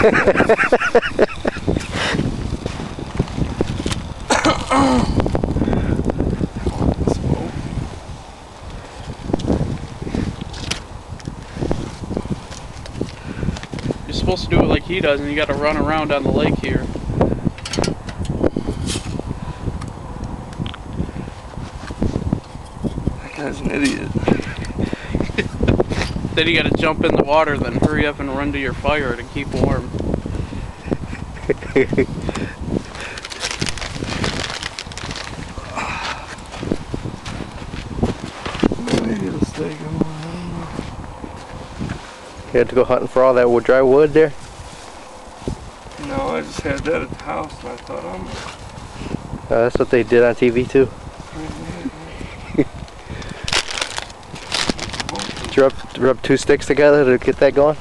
You're supposed to do it like he does, and you got to run around on the lake here. That guy's an idiot. Then you got to jump in the water, then hurry up and run to your fire to keep warm. Maybe it'll stay going. You had to go hunting for all that dry wood there? No, I just had that at the house and I thought, That's what they did on TV too. Did you rub two sticks together to get that going?